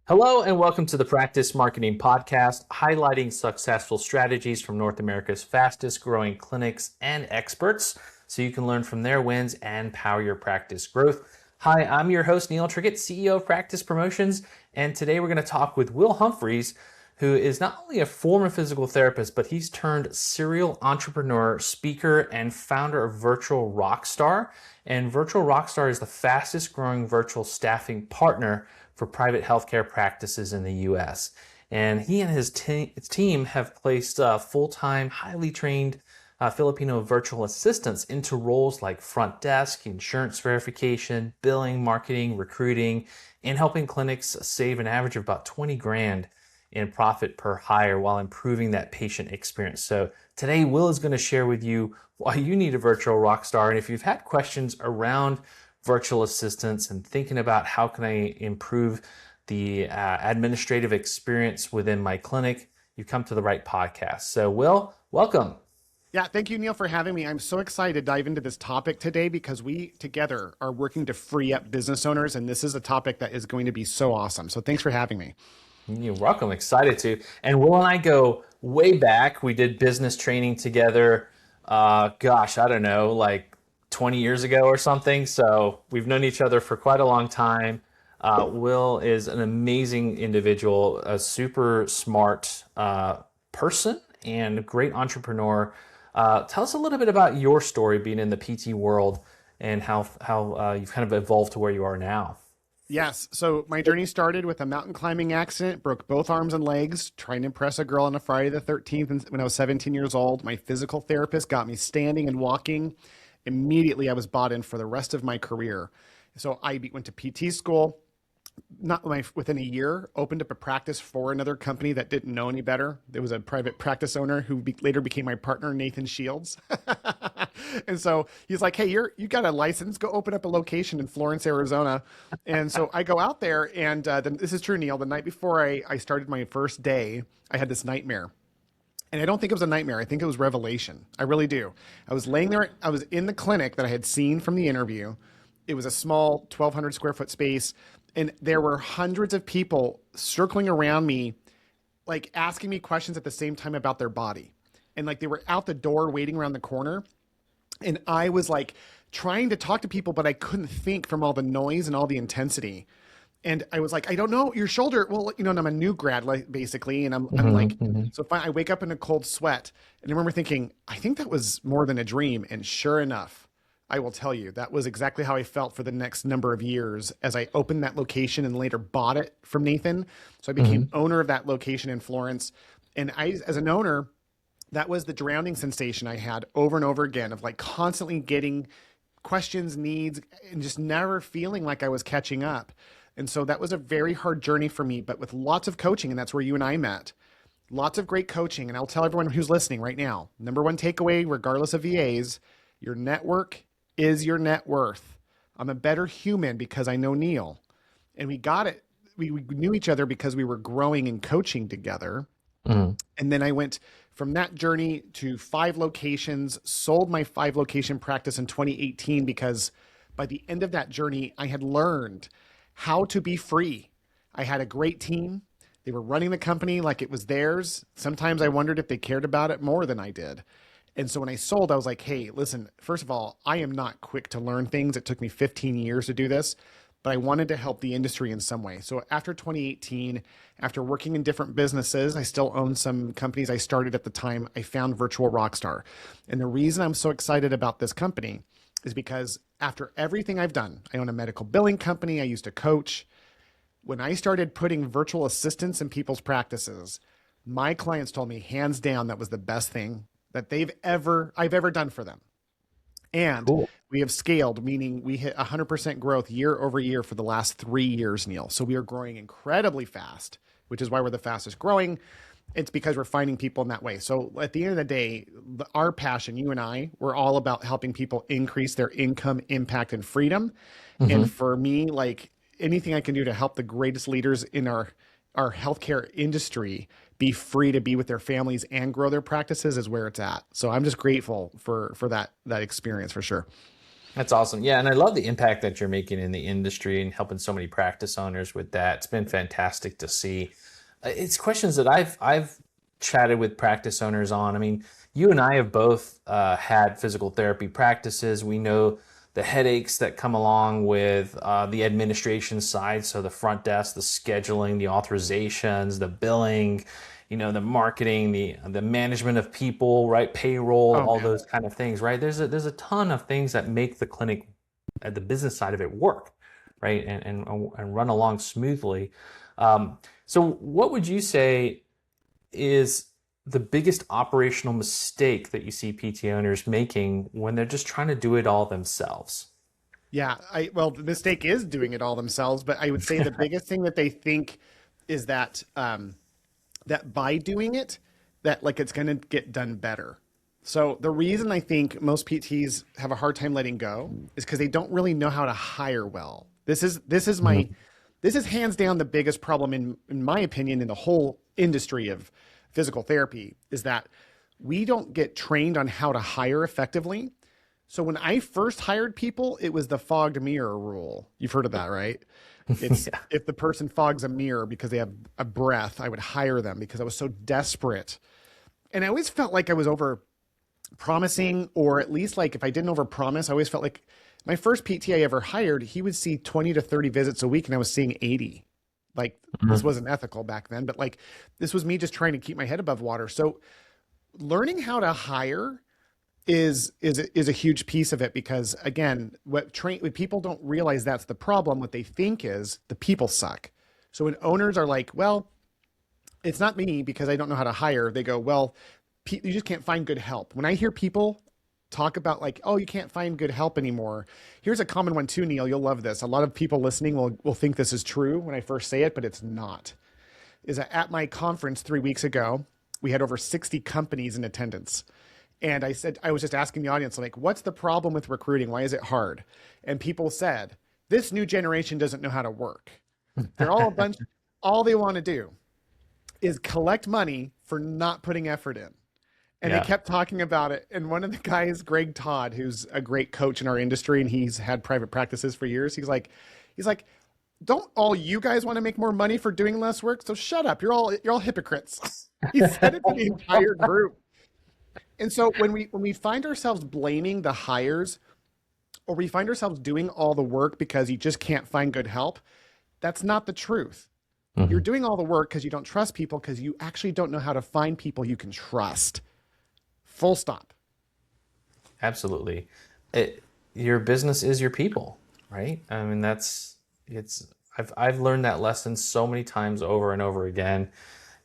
Hello, and welcome to the Practice Marketing Podcast, highlighting successful strategies from North America's fastest growing clinics and experts so you can learn from their wins and power your practice growth. Hi, I'm your host, Neil Trickett, CEO of Practice Promotions, and today we're going to talk with Will Humphreys, who is not only a former physical therapist, but he's turned serial entrepreneur, speaker, and founder of Virtual Rockstar. And Virtual Rockstar is the fastest growing virtual staffing partner for private healthcare practices in the US. And he and his team have placed full-time, highly trained Filipino virtual assistants into roles like front desk, insurance verification, billing, marketing, recruiting, and helping clinics save an average of about 20 grand in profit per hire while improving that patient experience. So today, Will is going to share with you why you need a virtual rockstar. And if you've had questions around virtual assistants and thinking about how can I improve the administrative experience within my clinic, you've come to the right podcast. So Will, welcome. Yeah, thank you, Neil, for having me. I'm so excited to dive into this topic today because we together are working to free up business owners, and this is a topic that is going to be so awesome. So thanks for having me. You're welcome. Excited to. And Will and I go way back. We did business training together. I don't know, like 20 years ago or something. So we've known each other for quite a long time. Will is an amazing individual, a super smart person, and a great entrepreneur. Tell us a little bit about your story being in the PT world and how you've kind of evolved to where you are now. Yes. So my journey started with a mountain climbing accident, broke both arms and legs, trying to impress a girl on a Friday the 13th when I was 17 years old. My physical therapist got me standing and walking. Immediately, I was bought in for the rest of my career. So I went to PT school. Within a year, opened up a practice for another company that didn't know any better. There was a private practice owner who later became my partner, Nathan Shields. And so he's like, hey, you got a license, go open up a location in Florence, Arizona. And so I go out there, and this is true, Neil. The night before I started my first day, I had this nightmare. And I don't think it was a nightmare. I think it was revelation. I really do. I was laying there. I was in the clinic that I had seen from the interview. It was a small 1,200 square foot space. And there were hundreds of people circling around me, like asking me questions at the same time about their body. And like they were out the door waiting around the corner. And I was like trying to talk to people, but I couldn't think from all the noise and all the intensity. And I was like, I don't know, your shoulder. Well, and I'm a new grad, like, basically. And I'm like, so fine, I wake up in a cold sweat. And I remember thinking, I think that was more than a dream. And sure enough, I will tell you, that was exactly how I felt for the next number of years as I opened that location and later bought it from Nathan. So I became owner of that location in Florence. And as an owner, that was the drowning sensation I had over and over again of like constantly getting questions, needs, and just never feeling like I was catching up. And so that was a very hard journey for me, but with lots of coaching, and that's where you and I met. Lots of great coaching. And I'll tell everyone who's listening right now, number one takeaway, regardless of VAs, your network is your net worth. I'm a better human because I know Neil. And we got it. We knew each other because we were growing and coaching together. And then I went from that journey to 5 locations, sold my 5 location practice in 2018 because by the end of that journey, I had learned how to be free. I had a great team. They were running the company like it was theirs. Sometimes I wondered if they cared about it more than I did. And so when I sold, I was like, hey, listen, first of all, I am not quick to learn things. It took me 15 years to do this, but I wanted to help the industry in some way. So after 2018, after working in different businesses, I still own some companies I started at the time, I found Virtual Rockstar. And the reason I'm so excited about this company is because after everything I've done, I own a medical billing company, I used to coach. When I started putting virtual assistants in people's practices, my clients told me hands down that was the best thing that I've ever done for them. And Cool. we have scaled, meaning we hit 100% growth year over year for the last 3 years, Neil. So we are growing incredibly fast, which is why we're the fastest growing. It's because we're finding people in that way. So at the end of the day, our passion, you and I, we're all about helping people increase their income, impact, and freedom. And for me, like anything I can do to help the greatest leaders in our healthcare industry be free to be with their families and grow their practices is where it's at. So I'm just grateful for that experience for sure. That's awesome. Yeah, and I love the impact that you're making in the industry and helping so many practice owners with that. It's been fantastic to see. It's questions that I've chatted with practice owners on. I mean, you and I have both had physical therapy practices. We know the headaches that come along with the administration side, so the front desk, the scheduling, the authorizations, the billing, the marketing, the management of people, right? Payroll, Oh all man. those kind of things, right? There's a ton of things that make the clinic, the business side of it work, right? And run along smoothly. So what would you say is the biggest operational mistake that you see PT owners making when they're just trying to do it all themselves? Yeah, well, the mistake is doing it all themselves, but I would say the biggest thing that they think is that that by doing it, that like it's going to get done better. So the reason I think most PTs have a hard time letting go is because they don't really know how to hire well. This is hands down the biggest problem in my opinion in the whole industry of physical therapy is that we don't get trained on how to hire effectively. So when I first hired people, it was the fogged mirror rule. You've heard of that, right? It's Yeah. if the person fogs a mirror because they have a breath, I would hire them because I was so desperate. And I always felt like I was over promising, or at least like if I didn't over promise, I always felt like my first PT I ever hired, he would see 20 to 30 visits a week and I was seeing 80. Like this Mhm. wasn't ethical back then, but like this was me just trying to keep my head above water. So learning how to hire is a huge piece of it because again, what people don't realize that's the problem. What they think is the people suck. So when owners are like, well, it's not me because I don't know how to hire, they go, well, you just can't find good help. When I hear people talk about like, oh, you can't find good help anymore. Here's a common one too, Neil. You'll love this. A lot of people listening will think this is true when I first say it, but it's not. Is that at my conference 3 weeks ago, we had over 60 companies in attendance. And I was just asking the audience, like, what's the problem with recruiting? Why is it hard? And people said, this new generation doesn't know how to work. They're all a bunch, all they want to do is collect money for not putting effort in. And they Yeah. kept talking about it. And one of the guys, Greg Todd, who's a great coach in our industry, and he's had private practices for years. He's like, don't all you guys want to make more money for doing less work? So shut up. You're all hypocrites. He said it to the entire group. And so when we find ourselves blaming the hires or we find ourselves doing all the work because you just can't find good help, that's not the truth. You're Mhm. doing all the work because you don't trust people because you actually don't know how to find people you can trust. Full stop. Absolutely. Your business is your people, right? I mean, it's I've learned that lesson so many times over and over again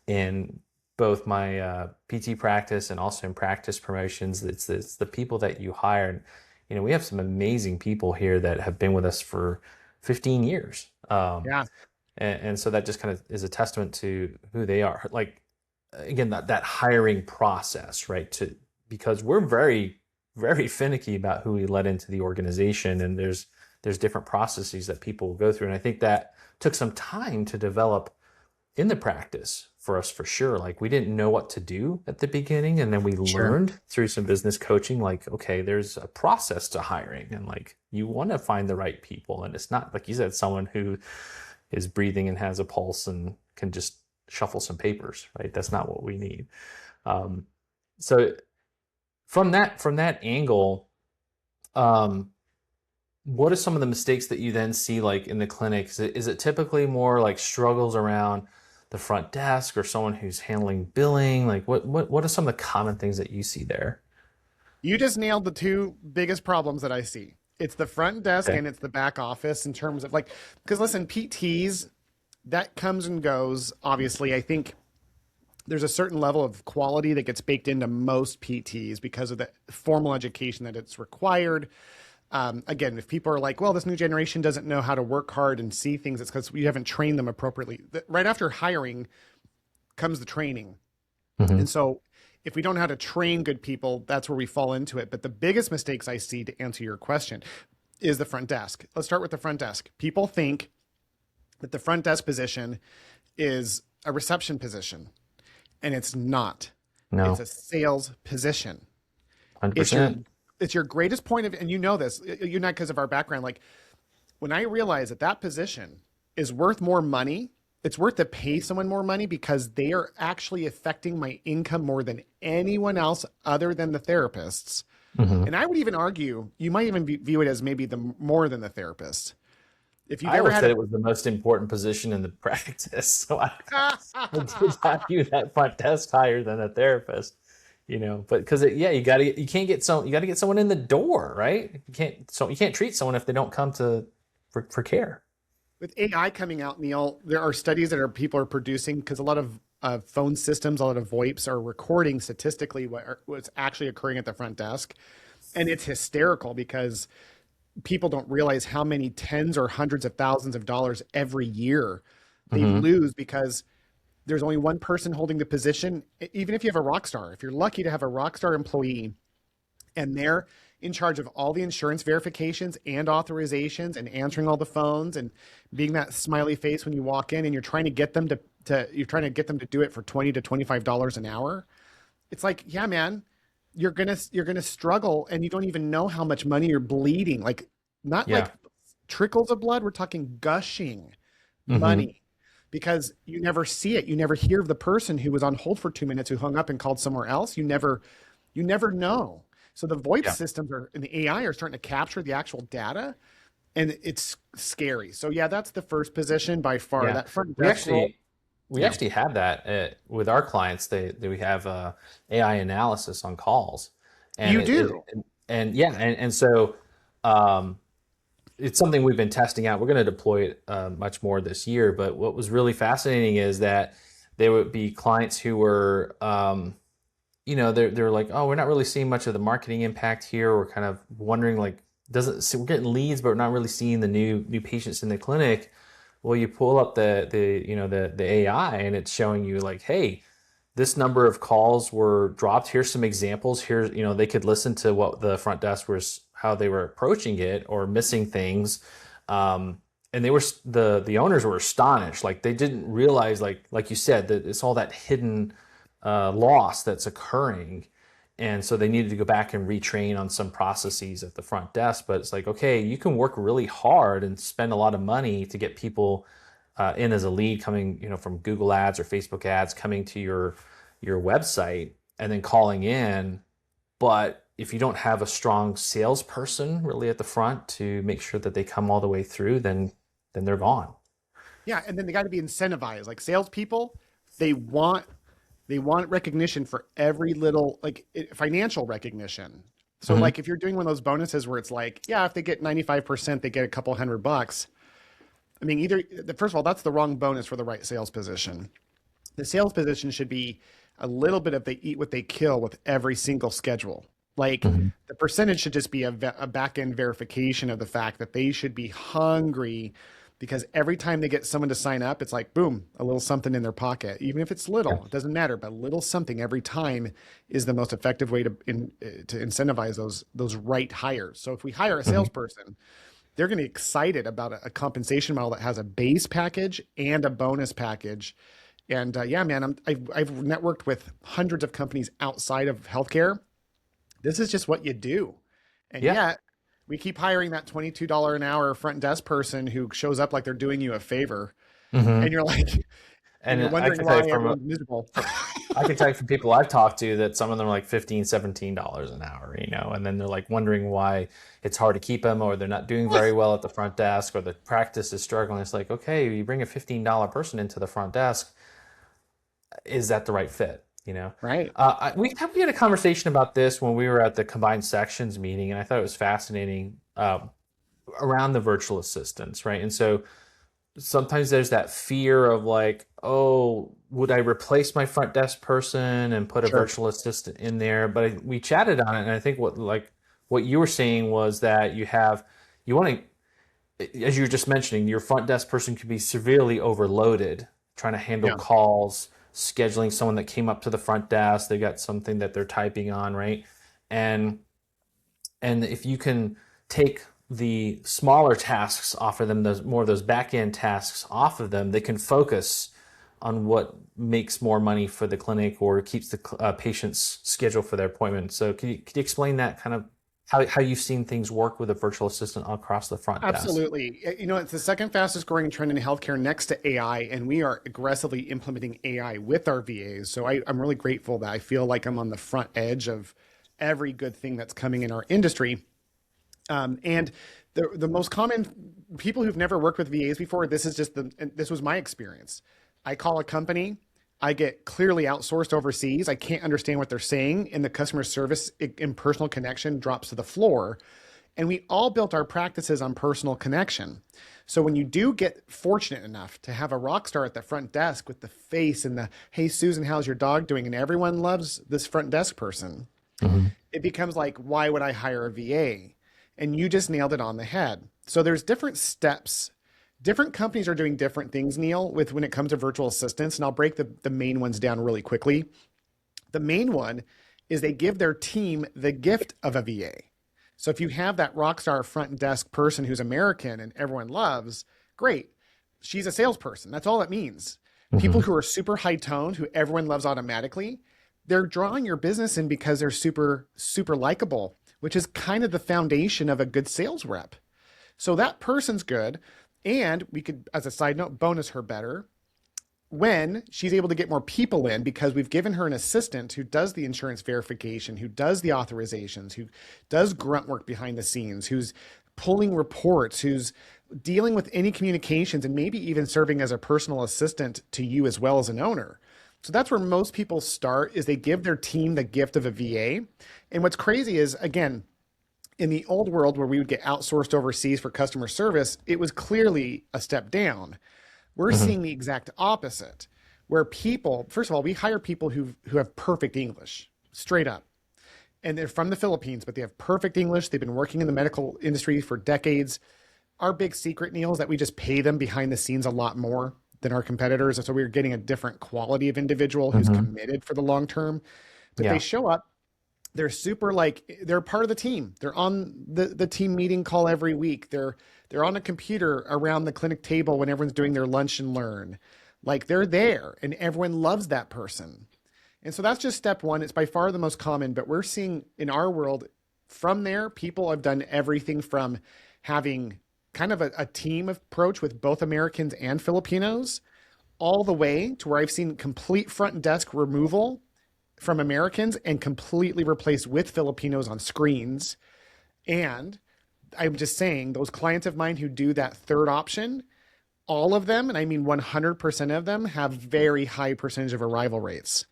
in both my PT practice and also in practice promotions. It's the people that you hire. We have some amazing people here that have been with us for 15 years. Yeah. And so that just kind of is a testament to who they are. Like again, that hiring process, right? Because we're very, very finicky about who we let into the organization, and there's different processes that people will go through. And I think that took some time to develop in the practice for us for sure. Like we didn't know what to do at the beginning, and then we Sure. learned through some business coaching, like, okay, there's a process to hiring, and like you want to find the right people. And it's not like you said, someone who is breathing and has a pulse and can just shuffle some papers, right? That's not what we need. Um, so from that angle, um, what are some of the mistakes that you then see like in the clinic? Is it typically more like struggles around the front desk or someone who's handling billing? Like what are some of the common things that you see there? You just nailed the two biggest problems that I see. It's the front desk Okay. and it's the back office in terms of like, because listen, PTs, that comes and goes. Obviously, I think there's a certain level of quality that gets baked into most PTs because of the formal education that it's required. Again, if people are like, well, this new generation doesn't know how to work hard and see things, it's because we haven't trained them appropriately. Right after hiring comes the training. Hmm. And so if we don't know how to train good people, that's where we fall into it. But the biggest mistakes I see to answer your question is the front desk. Let's start with the front desk. People think that the front desk position is a reception position, and it's not. It's No, a sales position. It's your 100%. it's your greatest point of, and you know this, you're not because of our background. Like when I realize that that position is worth more money, it's worth to pay someone more money because they are actually affecting my income more than anyone else other than the therapists. Hmm. And I would even argue you might even view it as maybe the more than the therapist. If you've I ever always had said it was the most important position in the practice. So I did not view that front desk higher than a therapist, but because yeah, you got to get someone in the door, right? You can't treat someone if they don't come for care. with AI coming out, Neil, there are studies that people are producing because a lot of phone systems, a lot of VoIPs are recording statistically what's actually occurring at the front desk. And it's hysterical because people don't realize how many tens or hundreds of thousands of dollars every year they Hmm. lose because there's only one person holding the position. Even if you have a rock star, if you're lucky to have a rock star employee and they're in charge of all the insurance verifications and authorizations and answering all the phones and being that smiley face when you walk in and you're trying to get them to do it for $20 to $25 an hour. It's like, yeah, man, you're gonna struggle and you don't even know how much money you're bleeding. Like not Yeah. like trickles of blood, we're talking gushing Hmm. money because you never see it. You never hear of the person who was on hold for 2 minutes who hung up and called somewhere else. You never know. So the VoIP Yeah. systems and the AI are starting to capture the actual data, and it's scary. So yeah, that's the first position by far. Yeah. That front We desk role. actually we Yeah, actually have that with our clients. We have AI analysis on calls, and you do. and yeah, and so um, it's something we've been testing out. We're going to deploy it much more this year. But what was really fascinating is that there would be clients who were, they're like, oh, we're not really seeing much of the marketing impact here. We're kind of wondering like, doesn't see, we're getting leads, but we're not really seeing the new patients in the clinic. Well, you pull up the AI and it's showing you like, hey, this number of calls were dropped. Here's some examples. Here's, they could listen to what the front desk was, how they were approaching it or missing things. And the owners were astonished. Like they didn't realize, like you said, that it's all that hidden loss that's occurring. And so they needed to go back and retrain on some processes at the front desk. But it's like, okay, you can work really hard and spend a lot of money to get people in as a lead coming, from Google ads or Facebook ads coming to your website and then calling in. But if you don't have a strong salesperson really at the front to make sure that they come all the way through, then they're gone. Yeah, and then they got to be incentivized. Like salespeople, they want they want recognition for every little financial recognition. So Hmm. like if you're doing one of those bonuses where it's like, yeah, if they get 95%, they get a couple $100. I mean, first of all, that's the wrong bonus for the right sales position. The sales position should be a little bit of they eat what they kill with every single schedule. Like Hmm. the percentage should just be a back end verification of the fact that they should be hungry because every time they get someone to sign up, it's like, boom, a little something in their pocket. Even if it's Yeah. little, it doesn't matter, but a little something every time is the most effective way to incentivize those right hires. So if we hire a Hmm. salesperson, they're going to be excited about a compensation model that has a base package and a bonus package. And yeah, man, I've networked with hundreds of companies outside of healthcare. This is just what you do. And Yeah. yet we keep hiring that $22 an hour front desk person who shows up like they're doing you a favor. And Hmm. you're like, and And you're I wondering can tell why you everyone's miserable. I can tell you from people I've talked to that some of them are like $15, $17 an hour, and then they're like wondering why it's hard to keep them or they're not doing very well at the front desk or the practice is struggling. It's like, okay, you bring a $15 person into the front desk. Is that the right fit? Right. We had a conversation about this when we were at the combined sections meeting, and I thought it was fascinating around the virtual assistants, right? And so sometimes there's that fear of like, oh, would I replace my front desk person and put a Sure. virtual assistant in there? But we chatted on it, and I think what you were saying was that you want to, as you were just mentioning, your front desk person could be severely overloaded trying to handle Yeah. calls, scheduling someone that came up to the front desk, they got something that they're typing on, right? And if you can take the smaller tasks off of them, those more of those back end tasks off of them, they can focus on what makes more money for the clinic or keeps the patient's schedule for their appointment. So could you explain that kind of how you've seen things work with a virtual assistant across the front desk. Absolutely. It's the second fastest growing trend in healthcare next to AI, and we are aggressively implementing AI with our VAs. So I'm really grateful that I feel like I'm on the front edge of every good thing that's coming in our industry. And the most common people who've never worked with VAs before, this was my experience. I call a company, I get clearly outsourced overseas. I can't understand what they're saying, and the customer service and personal connection drops to the floor. And we all built our practices on personal connection. So when you do get fortunate enough to have a rock star at the front desk with the face and the, hey, Susan, how's your dog doing? And everyone loves this front desk person. Mm-hmm. It becomes like, why would I hire a VA? And you just nailed it on the head. So there's different steps. Different companies are doing different things, Neil, with when it comes to virtual assistants. And I'll break the main ones down really quickly. The main one is they give their team the gift of a VA. So if you have that rock star front desk person who's American and everyone loves, great. She's a salesperson. That's all it means. Mm-hmm. People who are super high toned, who everyone loves automatically, they're drawing your business in because they're super, super likable, which is kind of the foundation of a good sales rep. So that person's good. And we could, as a side note, bonus her better when she's able to get more people in, because we've given her an assistant who does the insurance verification, who does the authorizations, who does grunt work behind the scenes, who's pulling reports, who's dealing with any communications, and maybe even serving as a personal assistant to you as well as an owner. So that's where most people start, is they give their team the gift of a VA. And what's crazy is, again, in the old world where we would get outsourced overseas for customer service, it was clearly a step down. We're Mm-hmm. seeing the exact opposite, where people, first of all, we hire people who have perfect English, straight up. And they're from the Philippines, but they have perfect English. They've been working in the medical industry for decades. Our big secret, Neil, is that we just pay them behind the scenes a lot more than our competitors. And so we're getting a different quality of individual who's Mm-hmm. committed for the long term. But Yeah. they show up, they're super, like, they're part of the team. They're on the team meeting call every week. They're on a computer around the clinic table when everyone's doing their lunch and learn. Like, they're there and everyone loves that person. And so that's just step one. It's by far the most common, but we're seeing in our world from there, people have done everything from having kind of a team approach with both Americans and Filipinos, all the way to where I've seen complete front desk removal from Americans and completely replaced with Filipinos on screens. And I'm just saying, those clients of mine who do that third option, all of them, and I mean 100% of them, have very high percentage of arrival rates.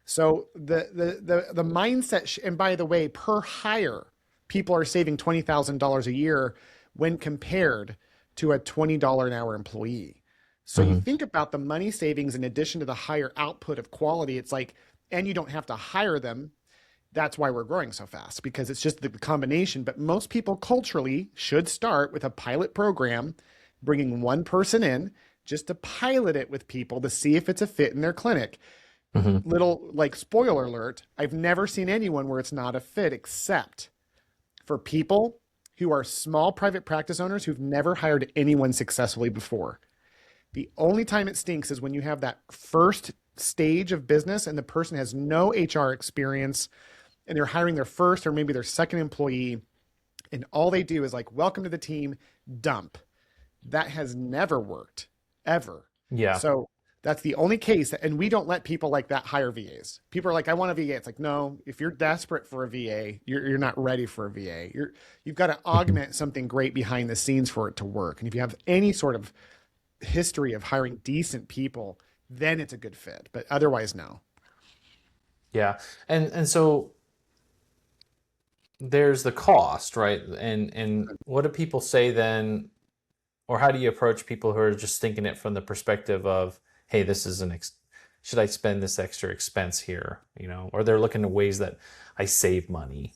So the mindset, and by the way, per hire, people are saving $20,000 a year when compared to a $20 an hour employee. So you Mm-hmm. think about the money savings in addition to the higher output of quality. It's like, and you don't have to hire them. That's why we're growing so fast, because it's just the combination. But most people culturally should start with a pilot program, bringing one person in just to pilot it with people to see if it's a fit in their clinic. Mm-hmm. Little, like, spoiler alert, I've never seen anyone where it's not a fit, except for people who are small private practice owners who've never hired anyone successfully before. The only time it stinks is when you have that first stage of business and the person has no HR experience and they're hiring their first or maybe their second employee, and all they do is like, welcome to the team, dump. That has never worked, ever. Yeah. So that's the only case. And we don't let people like that hire VAs. People are like, I want a VA. It's like, no, if you're desperate for a VA, you're not ready for a VA. You've got to Mm-hmm. augment something great behind the scenes for it to work. And if you have any sort of history of hiring decent people, then it's a good fit. But otherwise, no. Yeah. And so there's the cost, right? And what do people say then, or how do you approach people who are just thinking it from the perspective of, hey, this is should I spend this extra expense here? Or they're looking at ways that I save money.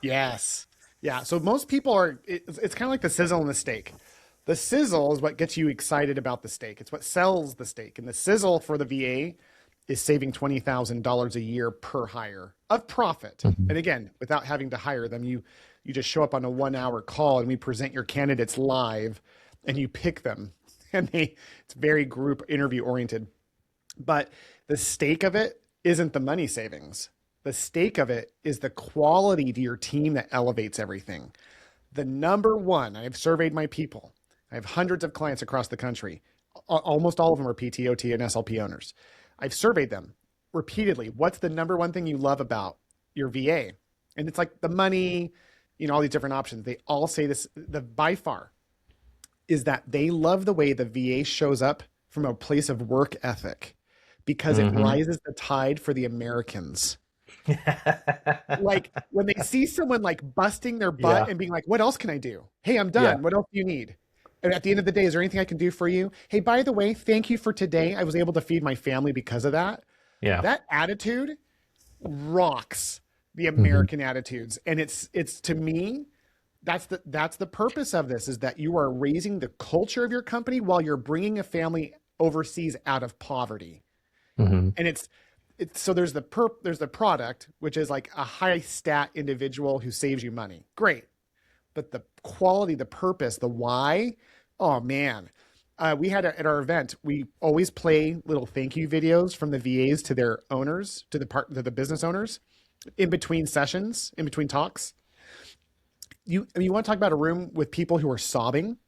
Yes. Yeah. So most people are, it's kind of like the sizzle and the steak. The sizzle is what gets you excited about the steak. It's what sells the steak. And the sizzle for the VA is saving $20,000 a year per hire of profit. Mm-hmm. And again, without having to hire them, you just show up on a 1 hour call and we present your candidates live and you pick them. And it's very group interview oriented. But the stake of it isn't the money savings. the stake of it is the quality to your team that elevates everything. The number one, I've surveyed my people. I have hundreds of clients across the country. Almost all of them are PTOT and SLP owners. I've surveyed them repeatedly. What's the number one thing you love about your VA? And it's like the money, all these different options. They all say this, by far, is that they love the way the VA shows up from a place of work ethic because it rises the tide for the Americans. Like when they see someone like busting their butt and being like, what else can I do? Hey, I'm done. What else do you need? And at the end of the day, is there anything I can do for you? Hey, by the way, thank you for today. I was able to feed my family because of that. Yeah. That attitude rocks the American attitudes. And it's to me, that's the purpose of this, is that you are raising the culture of your company while you're bringing a family overseas out of poverty. And it's so there's the product, which is like a high stat individual who saves you money. Great. But the quality, the purpose, the why, oh man. We had at our event, we always play little thank you videos from the VAs to their owners, to the business owners in between sessions, in between talks. You want to talk about a room with people who are sobbing?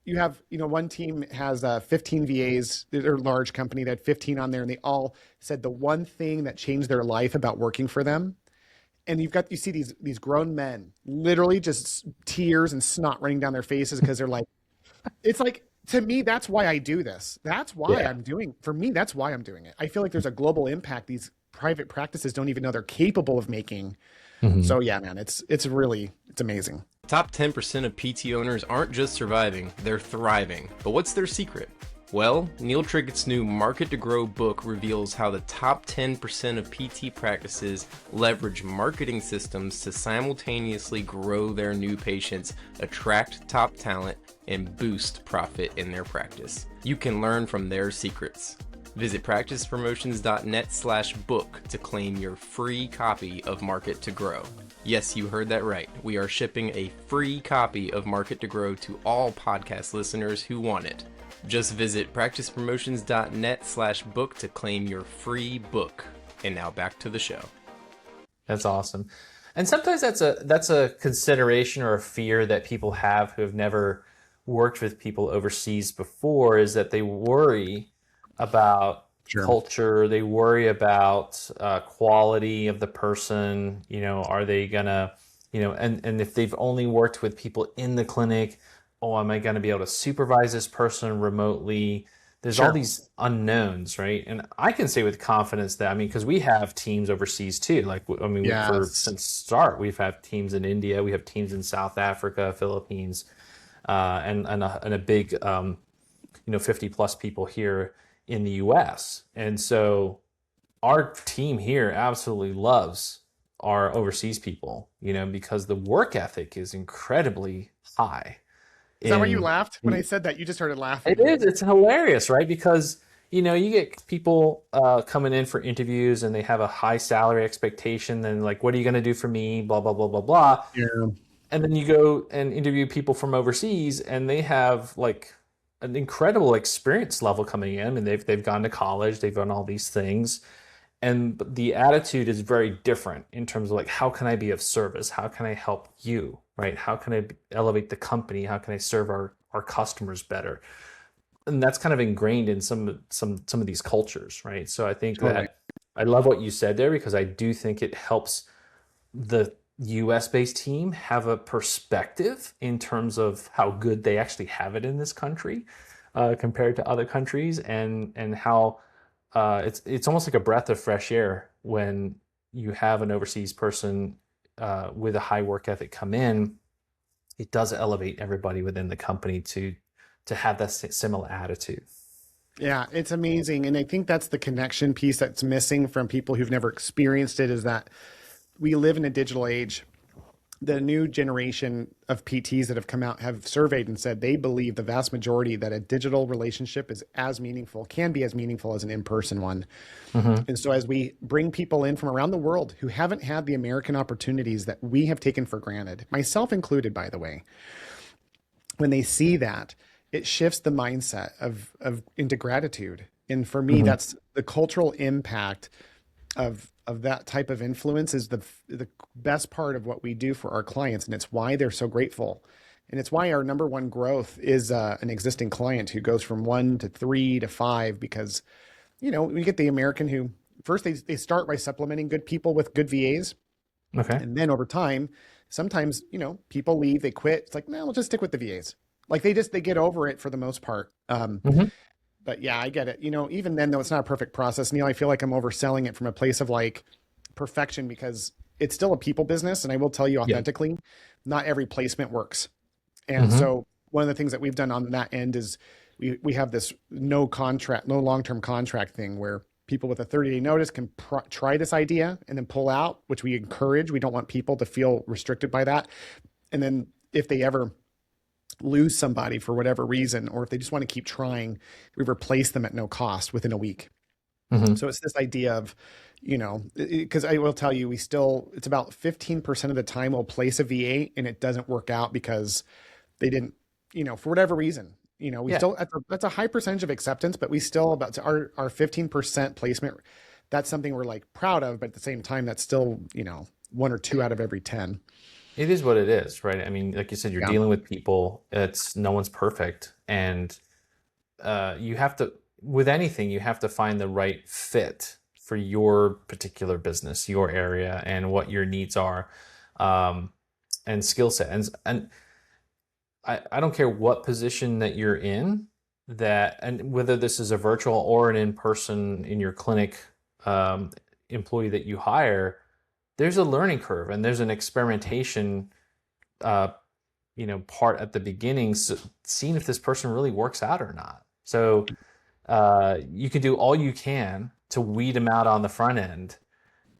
You have, one team has 15 VAs. They're a large company. They had 15 on there, and they all said the one thing that changed their life about working for them. And you see these grown men, literally just tears and snot running down their faces because they're like, it's like, to me, that's why I do this. That's why for me, that's why I'm doing it. I feel like there's a global impact these private practices don't even know they're capable of making. So yeah, man, it's amazing. Top 10% of PT owners aren't just surviving, they're thriving. But what's their secret? Well, Neil Trickett's new Market to Grow book reveals how the top 10% of PT practices leverage marketing systems to simultaneously grow their new patients, attract top talent, and boost profit in their practice. You can learn from their secrets. Visit practicepromotions.net/book to claim your free copy of Market to Grow. Yes, you heard that right. We are shipping a free copy of Market to Grow to all podcast listeners who want it. Just visit practicepromotions.net/book to claim your free book. And now back to the show. That's awesome. And sometimes that's a consideration or a fear that people have who have never worked with people overseas before, is that they worry about culture. They worry about quality of the person. Are they gonna, and if they've only worked with people in the clinic, am I going to be able to supervise this person remotely? There's all these unknowns, right? And I can say with confidence that, because we have teams overseas too. Since start, we've had teams in India, we have teams in South Africa, Philippines, and a big, 50 plus people here in the US. And so our team here absolutely loves our overseas people, because the work ethic is incredibly high. Is that why you laughed when I said that? You just started laughing. It is. It's hilarious, right? Because, you get people coming in for interviews and they have a high salary expectation. Then like, what are you going to do for me? Blah, blah, blah, blah, blah. Yeah. And then you go and interview people from overseas and they have like an incredible experience level coming in, and they've gone to college, they've done all these things. And the attitude is very different in terms of like, how can I be of service? How can I help you, right? How can I elevate the company? How can I serve our customers better? And that's kind of ingrained in some of these cultures, right? So I think that I love what you said there, because I do think it helps the US-based team have a perspective in terms of how good they actually have it in this country compared to other countries, and how it's almost like a breath of fresh air when you have an overseas person with a high work ethic come in. It does elevate everybody within the company to have that similar attitude. Yeah, it's amazing. And I think that's the connection piece that's missing from people who've never experienced it, is that we live in a digital age. The new generation of PTs that have come out have surveyed and said they believe, the vast majority, that a digital relationship is can be as meaningful as an in-person one. And so as we bring people in from around the world who haven't had the American opportunities that we have taken for granted, myself included, by the way, when they see that, it shifts the mindset into gratitude. And for me, that's the cultural impact of that type of influence is the best part of what we do for our clients, and it's why they're so grateful. And it's why our number one growth is an existing client who goes from 1 to 3 to 5, because, we get the American who first they start by supplementing good people with good VAs. Okay. And then over time, sometimes, people leave, they quit. It's like, no, we'll just stick with the VAs. Like they get over it for the most part. But yeah, I get it. Even then though, it's not a perfect process, Neil, I feel like I'm overselling it from a place of like perfection, because it's still a people business. And I will tell you authentically, not every placement works. And so one of the things that we've done on that end is we have this no long-term contract thing where people with a 30-day notice can try this idea and then pull out, which we encourage. We don't want people to feel restricted by that. And then if they ever lose somebody for whatever reason, or if they just want to keep trying, we replace them at no cost within a week. So it's this idea of, because I will tell you, it's about 15% of the time we'll place a VA and it doesn't work out because they didn't, for whatever reason, still, that's a high percentage of acceptance, but we still our 15% placement, that's something we're like proud of, but at the same time, that's still, 1 or 2 out of every 10. It is what it is, right? I mean, like you said, you're dealing with people. No one's perfect. And with anything, you have to find the right fit for your particular business, your area, and what your needs are, and skill set. And I don't care what position that you're in, and whether this is a virtual or an in-person in your clinic employee that you hire, there's a learning curve and there's an experimentation part at the beginning, so seeing if this person really works out or not. So you can do all you can to weed them out on the front end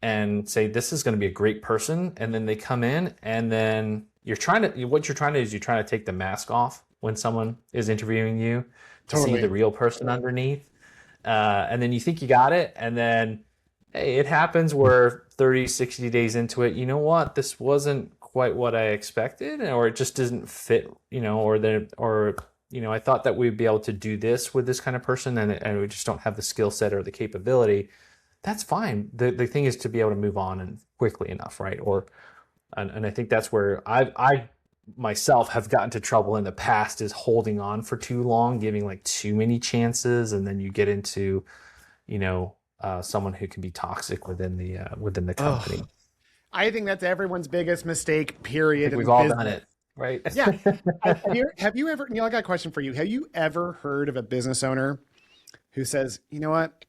and say, this is going to be a great person. And then they come in, and then you're trying to take the mask off when someone is interviewing you to see the real person underneath. And then you think you got it. And then, hey, it happens where 30, 60 days into it, you know what, this wasn't quite what I expected, or it just doesn't fit, I thought that we'd be able to do this with this kind of person, and we just don't have the skill set or the capability. That's fine. The thing is to be able to move on and quickly enough, right? And I think that's where I myself have gotten to trouble in the past, is holding on for too long, giving like too many chances, and then you get into, someone who can be toxic within the company. I think that's everyone's biggest mistake, period. We've all done it, right? Yeah. Have you ever, Neil, I got a question for you. Have you ever heard of a business owner who says, you know what,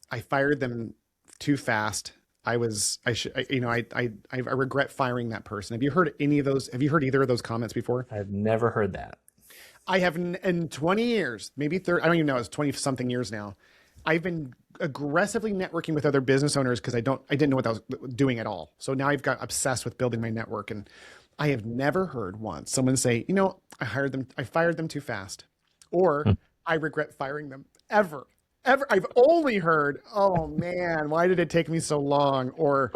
I fired them too fast. I regret firing that person. Have you heard any of those? Have you heard either of those comments before? I've never heard that. I have in 20 years, maybe 30, I don't even know, it's 20 something years now. I've been aggressively networking with other business owners because I didn't know what I was doing at all. So now I've got obsessed with building my network, and I have never heard once someone say, I fired them too fast, or I regret firing them ever. I've only heard, oh man, why did it take me so long? Or,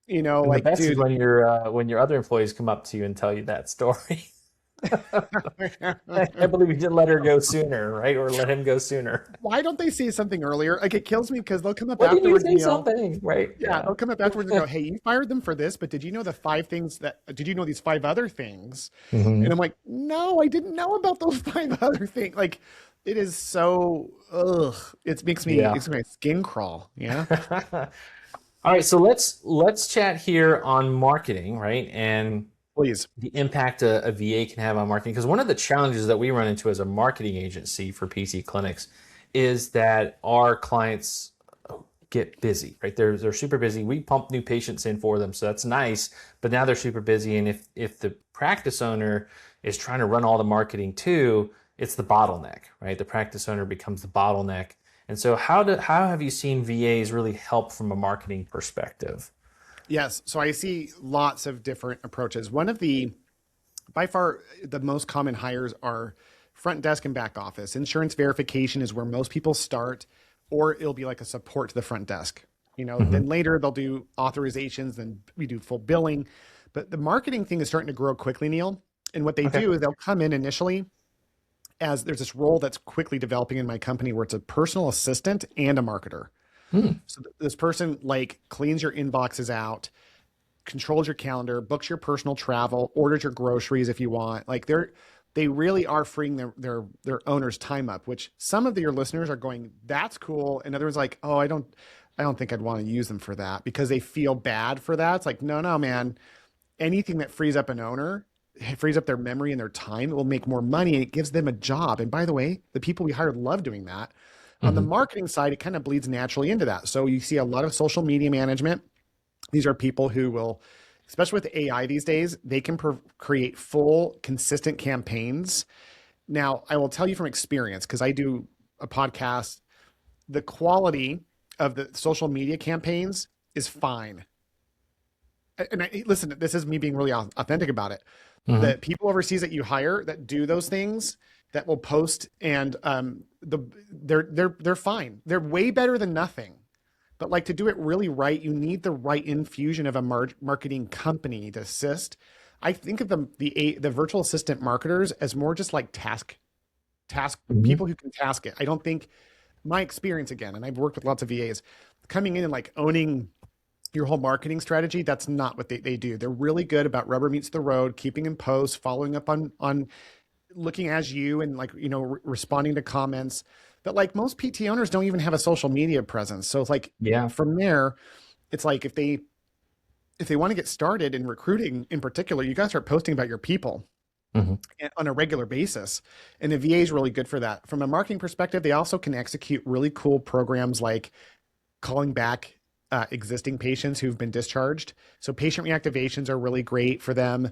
the best is when your other employees come up to you and tell you that story. I can't believe you didn't let her go sooner, right? Or let him go sooner. Why don't they say something earlier? Like, it kills me because they'll come up afterwards. Did you say something, right? Yeah, they'll come up afterwards and go, hey, you fired them for this, but did you know did you know these 5 other things? And I'm like, no, I didn't know about those 5 other things. Like, it is so, it makes my skin crawl. Yeah. All right. So let's chat here on marketing, right? And please, the impact a VA can have on marketing. Because one of the challenges that we run into as a marketing agency for PT clinics is that our clients get busy, right? They're super busy. We pump new patients in for them, so that's nice. But now they're super busy, and if the practice owner is trying to run all the marketing too, it's the bottleneck, right? The practice owner becomes the bottleneck. And so how have you seen VAs really help from a marketing perspective? Yes. So I see lots of different approaches. One of by far, the most common hires are front desk and back office. Insurance verification is where most people start, or it'll be like a support to the front desk. Then later they'll do authorizations, then we do full billing. But the marketing thing is starting to grow quickly, Neil. And what they do is they'll come in initially as there's this role that's quickly developing in my company where it's a personal assistant and a marketer. Hmm. So this person like cleans your inboxes out, controls your calendar, books your personal travel, orders your groceries if you want. Like they really are freeing their owner's time up, which some of your listeners are going, that's cool. And others like, oh, I don't think I'd want to use them for that because they feel bad for that. It's like, no, man, anything that frees up an owner, it frees up their memory and their time, it will make more money and it gives them a job. And by the way, the people we hired love doing that. On the Mm-hmm. marketing side, it kind of bleeds naturally into that. So you see a lot of social media management. These are people who will, especially with AI these days, they can create full, consistent campaigns. Now, I will tell you from experience, because I do a podcast, the quality of the social media campaigns is fine. And listen, this is me being really authentic about it. Mm-hmm. The people overseas that you hire that do those things, that will post, and they're fine. They're way better than nothing. But like, to do it really right, you need the right infusion of a marketing company to assist. I think of the virtual assistant marketers as more just like task Mm-hmm. people who can task it. I don't think, my experience again, and I've worked with lots of VAs, coming in and like owning your whole marketing strategy, that's not what they do. They're really good about rubber meets the road, keeping in post, following up on looking as you, and like, responding to comments. But like, most PT owners don't even have a social media presence. So it's like, Yeah. from there, it's like, if they want to get started in recruiting in particular, you got to start posting about your people Mm-hmm. on a regular basis. And the VA is really good for that. From a marketing perspective, they also can execute really cool programs like calling back existing patients who've been discharged. So patient reactivations are really great for them.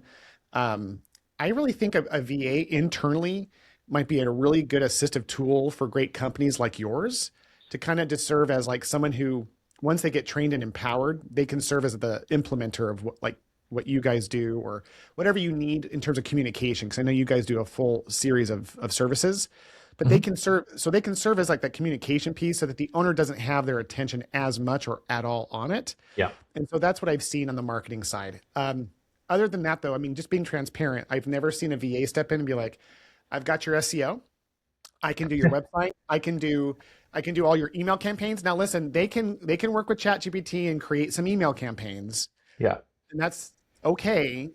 I really think a VA internally might be a really good assistive tool for great companies like yours, to kind of just serve as like someone who, once they get trained and empowered, they can serve as the implementer of what you guys do, or whatever you need in terms of communication. Cause I know you guys do a full series of services, but Mm-hmm. they can serve as like that communication piece, so that the owner doesn't have their attention as much or at all on it. Yeah. And so that's what I've seen on the marketing side. Other than that though, I mean, just being transparent, I've never seen a VA step in and be like, I've got your SEO. I can do your website. I can do all your email campaigns. Now listen, they can work with ChatGPT and create some email campaigns, Yeah. and that's okay.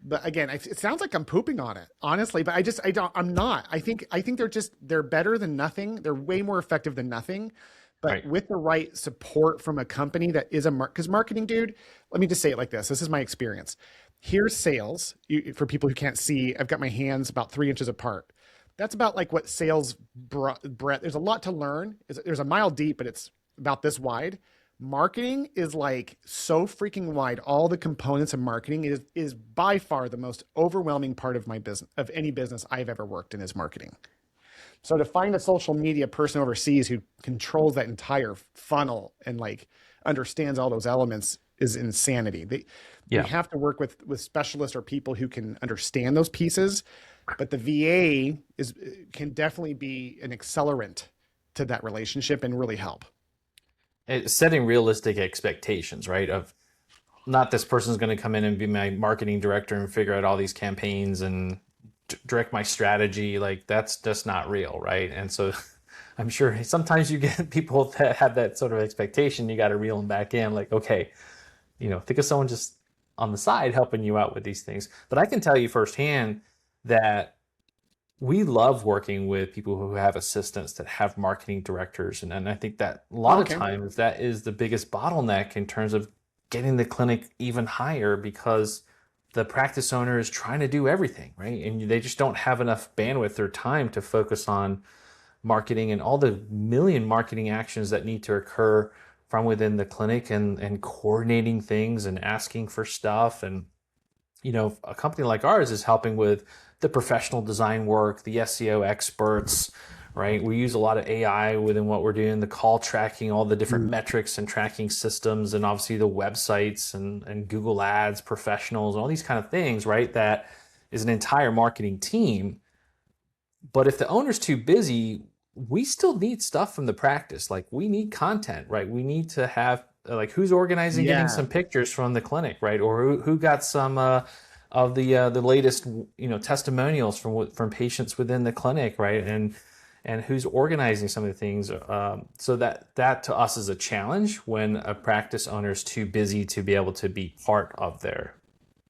But again, it sounds like I'm pooping on it, honestly, but I'm not. I think they're better than nothing. They're way more effective than nothing. But Right. with the right support from a company that is because marketing, dude, let me just say it like this. This is my experience. Here's sales. For people who can't see, I've got my hands about 3 inches apart. That's about like what sales breadth. There's a lot to learn. There's a mile deep, but it's about this wide. Marketing is like so freaking wide. All the components of marketing is by far the most overwhelming part of my business, of any business I've ever worked in, is marketing. So to find a social media person overseas who controls that entire funnel and like understands all those elements is insanity. You Yeah. have to work with specialists or people who can understand those pieces, but the VA can definitely be an accelerant to that relationship and really help. It's setting realistic expectations, right? Of, not this person's going to come in and be my marketing director and figure out all these campaigns and direct my strategy. Like, that's just not real, right? And so I'm sure sometimes you get people that have that sort of expectation. You got to reel them back in. Like, okay, think of someone just on the side helping you out with these things. But I can tell you firsthand that we love working with people who have assistants that have marketing directors. And I think that a lot of Okay. times that is the biggest bottleneck in terms of getting the clinic even higher, because the practice owner is trying to do everything, right? And they just don't have enough bandwidth or time to focus on marketing and all the million marketing actions that need to occur from within the clinic, and coordinating things and asking for stuff. And a company like ours is helping with the professional design work, the SEO experts, right? We use a lot of AI within what we're doing, the call tracking, all the different metrics and tracking systems, and obviously the websites and Google Ads professionals, and all these kind of things, right? That is an entire marketing team. But if the owner's too busy, we still need stuff from the practice. Like, we need content, right? We need to have, like, who's organizing getting some pictures from the clinic, right? Or who got some of the latest testimonials from patients within the clinic, right? And and who's organizing some of the things. So that to us is a challenge when a practice owner is too busy to be able to be part of their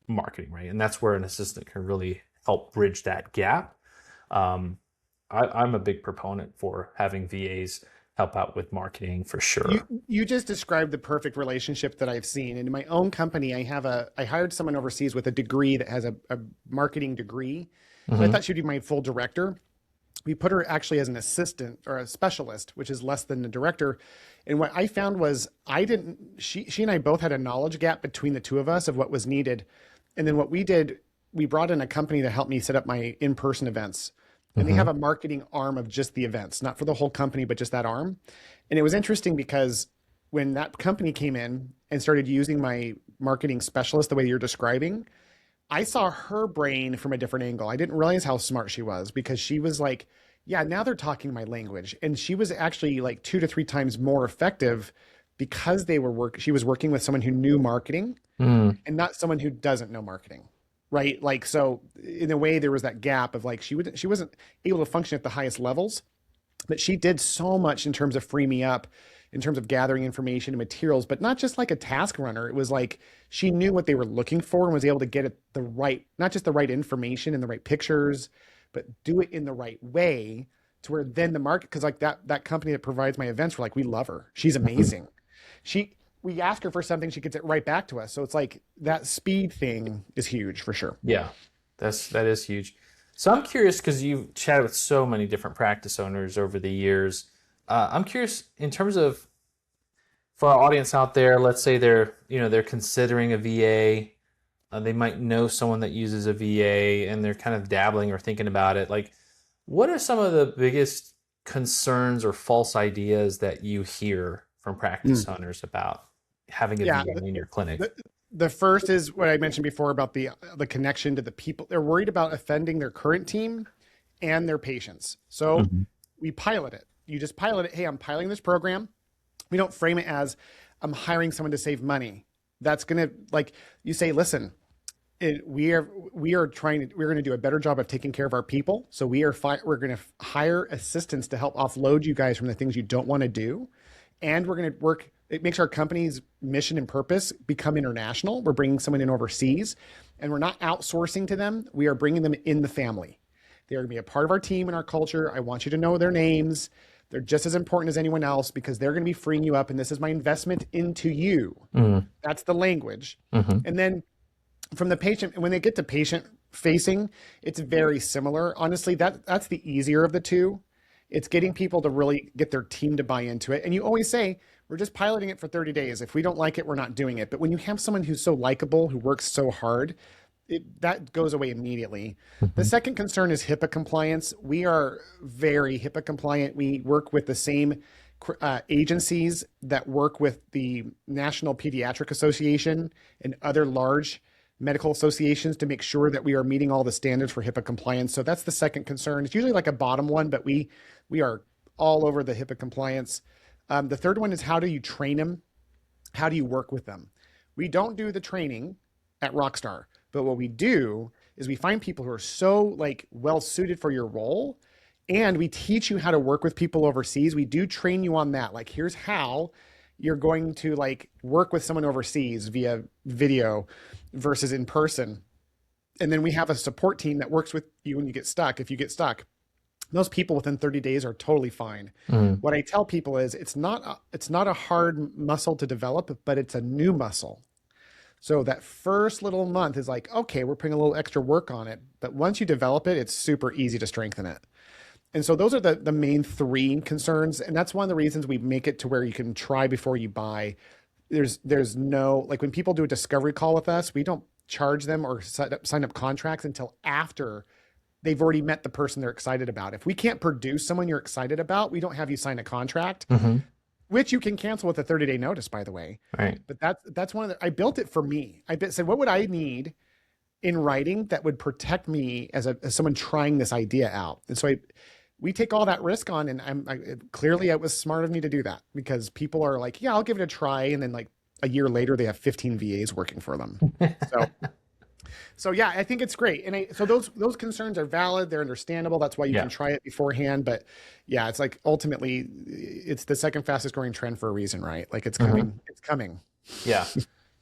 marketing, right? And that's where an assistant can really help bridge that gap. I'm a big proponent for having VAs help out with marketing for sure. You just described the perfect relationship that I've seen. And in my own company, I hired someone overseas with a degree that has a marketing degree. So I thought she'd be my full director. We put her actually as an assistant or a specialist, which is less than the director. And what I found was she and I both had a knowledge gap between the two of us of what was needed. And then what we did, we brought in a company to help me set up my in-person events. And they have a marketing arm of just the events, not for the whole company, but just that arm. And it was interesting because when that company came in and started using my marketing specialist the way you're describing, I saw her brain from a different angle. I didn't realize how smart she was because she was like, yeah, now they're talking my language. And she was actually like 2 to 3 times more effective because she was working with someone who knew marketing and not someone who doesn't know marketing. Right. Like, so in a way there was that gap of like, she wasn't able to function at the highest levels, but she did so much in terms of free me up, in terms of gathering information and materials, but not just like a task runner. It was like, she knew what they were looking for and was able to get it not just the right information and the right pictures, but do it in the right way to where then the market, cause like that company that provides my events were like, we love her. She's amazing. We ask her for something, she gets it right back to us. So it's like that speed thing is huge for sure. Yeah, that is huge. So I'm curious because you've chatted with so many different practice owners over the years. I'm curious in terms of for our audience out there. Let's say they're considering a VA. They might know someone that uses a VA and they're kind of dabbling or thinking about it. Like, what are some of the biggest concerns or false ideas that you hear from practice owners about having a VA in your clinic? The first is what I mentioned before about the connection to the people. They're worried about offending their current team and their patients. So we pilot it. You just pilot it. Hey, I'm piloting this program. We don't frame it as I'm hiring someone to save money. That's going to, like you say, listen, we're going to do a better job of taking care of our people. So we're going to hire assistants to help offload you guys from the things you don't want to do. And we're going to work, it makes our company's mission and purpose become international. We're bringing someone in overseas and we're not outsourcing to them. We are bringing them in the family. They're going to be a part of our team and our culture. I want you to know their names. They're just as important as anyone else because they're going to be freeing you up. And this is my investment into you. That's the language. And then from the patient, when they get to patient facing, it's very similar. Honestly, that's the easier of the two. It's getting people to really get their team to buy into it. And you always say, we're just piloting it for 30 days. If we don't like it, we're not doing it. But when you have someone who's so likable, who works so hard, that goes away immediately. The second concern is HIPAA compliance. We are very HIPAA compliant. We work with the same agencies that work with the National Pediatric Association and other large medical associations to make sure that we are meeting all the standards for HIPAA compliance. So that's the second concern. It's usually like a bottom one, but we are all over the HIPAA compliance. The third one is how do you train them? How do you work with them? We don't do the training at Rockstar, but what we do is we find people who are so like well suited for your role, and we teach you how to work with people overseas. We do train you on that. Like, here's how you're going to like work with someone overseas via video versus in person. And then we have a support team that works with you when you get stuck. If you get stuck, those people within 30 days are totally fine. What I tell people is it's not a hard muscle to develop, but it's a new muscle. So that first little month is like, okay, we're putting a little extra work on it. But once you develop it, it's super easy to strengthen it. And so those are the main 3 concerns. And that's one of the reasons we make it to where you can try before you buy. There's no, like when people do a discovery call with us, we don't charge them or sign up contracts until after they've already met the person they're excited about. If we can't produce someone you're excited about, we don't have you sign a contract, which you can cancel with a 30-day notice, by the way. Right. But that's one of I built it for me. Said, what would I need in writing that would protect me as someone trying this idea out? And so we take all that risk on, and clearly it was smart of me to do that because people are like, yeah, I'll give it a try. And then like a year later, they have 15 VAs working for them. So So yeah, I think it's great. And so those concerns are valid. They're understandable. That's why you can try it beforehand. But yeah, it's like ultimately it's the second fastest growing trend for a reason, right? Like it's coming, it's coming. Yeah.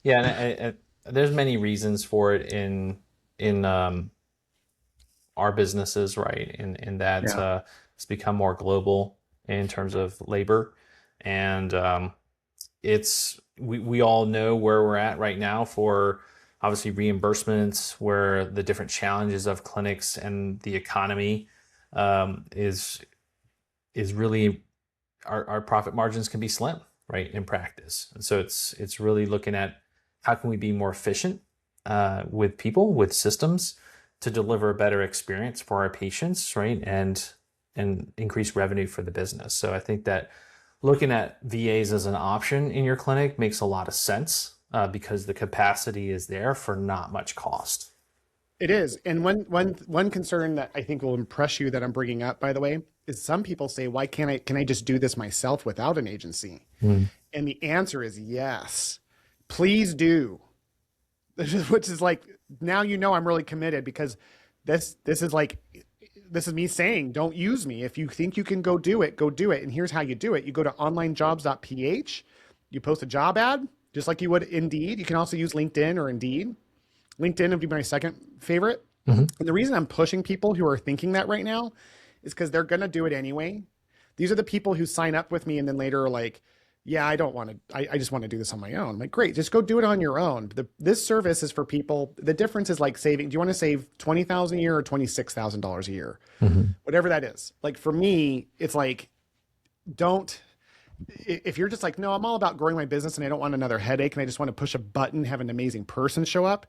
Yeah. And there's many reasons for it in our businesses, right? In that it's become more global in terms of labor. And we all know where we're at right now for obviously reimbursements, where the different challenges of clinics and the economy is really our profit margins can be slim, right, in practice. And so it's really looking at how can we be more efficient with people, with systems, to deliver a better experience for our patients, right, and increase revenue for the business. So I think that looking at VAs as an option in your clinic makes a lot of sense because the capacity is there for not much cost. It is. And one concern that I think will impress you that I'm bringing up, by the way, is some people say, why can I just do this myself without an agency? And the answer is yes, please do. Which is like, now you know I'm really committed, because this is me saying, don't use me. If you think you can go do it, go do it. And here's how you do it. You go to onlinejobs.ph, you post a job ad, just like you would Indeed. You can also use LinkedIn or Indeed. LinkedIn would be my second favorite. And the reason I'm pushing people who are thinking that right now is because they're going to do it anyway. These are the people who sign up with me and then later are like, yeah, I don't want to, I just want to do this on my own. I'm like, great, just go do it on your own. This service is for people. The difference is like saving, do you want to save $20,000 a year or $26,000 a year? Whatever that is. Like for me, it's like, if you're just like, no, I'm all about growing my business and I don't want another headache and I just want to push a button, have an amazing person show up,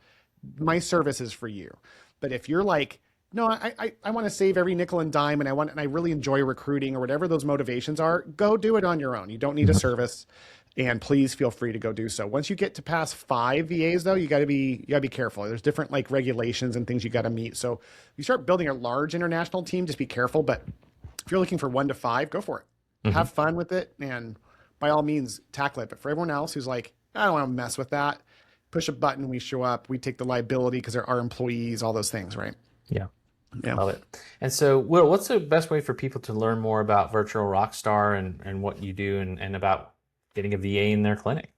my service is for you. But if you're like, no, I want to save every nickel and dime and I really enjoy recruiting, or whatever those motivations are, go do it on your own. You don't need a service, and please feel free to go do so. Once you get to past 5 VAs though, you gotta be careful. There's different like regulations and things you got to meet. So if you start building a large international team, just be careful. But if you're looking for 1 to 5, go for it. Have fun with it. And by all means tackle it. But for everyone else who's like, I don't want to mess with that, push a button, we show up, we take the liability because they're our employees, all those things, right? Yeah. Love it. And so, Will, what's the best way for people to learn more about Virtual Rockstar and what you do and about getting a VA in their clinic?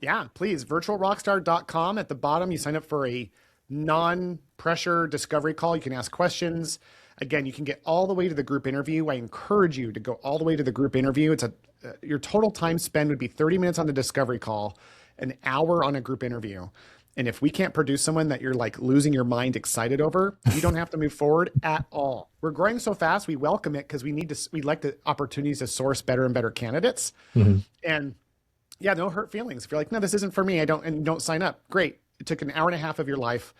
Yeah, please. Virtualrockstar.com. At the bottom, you sign up for a non-pressure discovery call. You can ask questions. Again, you can get all the way to the group interview. I encourage you to go all the way to the group interview. Your total time spent would be 30 minutes on the discovery call, an hour on a group interview. And if we can't produce someone that you're like losing your mind excited over, you don't have to move forward at all. We're growing so fast, we welcome it because we like the opportunities to source better and better candidates. And yeah, no hurt feelings. If you're like, no, this isn't for me, don't sign up. Great. It took an hour and a half of your life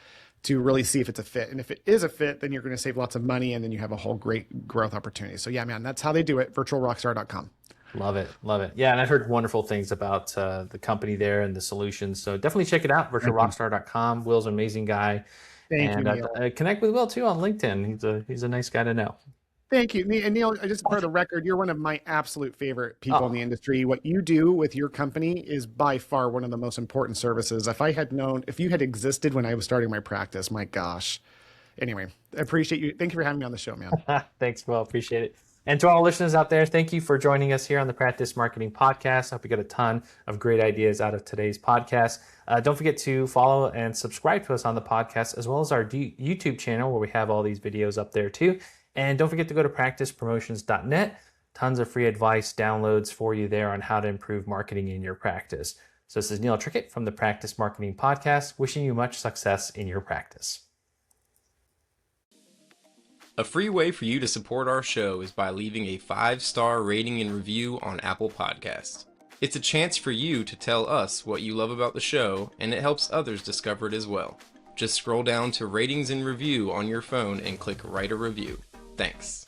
to really see if it's a fit. And if it is a fit, then you're going to save lots of money and then you have a whole great growth opportunity. So yeah, man, that's how they do it. Virtualrockstar.com. Love it. Love it. Yeah. And I've heard wonderful things about the company there and the solutions. So definitely check it out. Virtualrockstar.com. Will's an amazing guy. Thank you, Neil. Connect with Will too on LinkedIn. He's a nice guy to know. Thank you. And Neil, just for the record, you're one of my absolute favorite people in the industry. What you do with your company is by far one of the most important services. If you had existed when I was starting my practice, my gosh. Anyway, I appreciate you. Thank you for having me on the show, man. Thanks, Will. Appreciate it. And to all listeners out there, thank you for joining us here on the Practice Marketing Podcast. I hope you got a ton of great ideas out of today's podcast. Don't forget to follow and subscribe to us on the podcast, as well as our YouTube channel where we have all these videos up there too. And don't forget to go to practicepromotions.net. Tons of free advice, downloads for you there on how to improve marketing in your practice. So this is Neil Trickett from the Practice Marketing Podcast, wishing you much success in your practice. A free way for you to support our show is by leaving a 5-star rating and review on Apple Podcasts. It's a chance for you to tell us what you love about the show, and it helps others discover it as well. Just scroll down to ratings and review on your phone and click write a review. Thanks.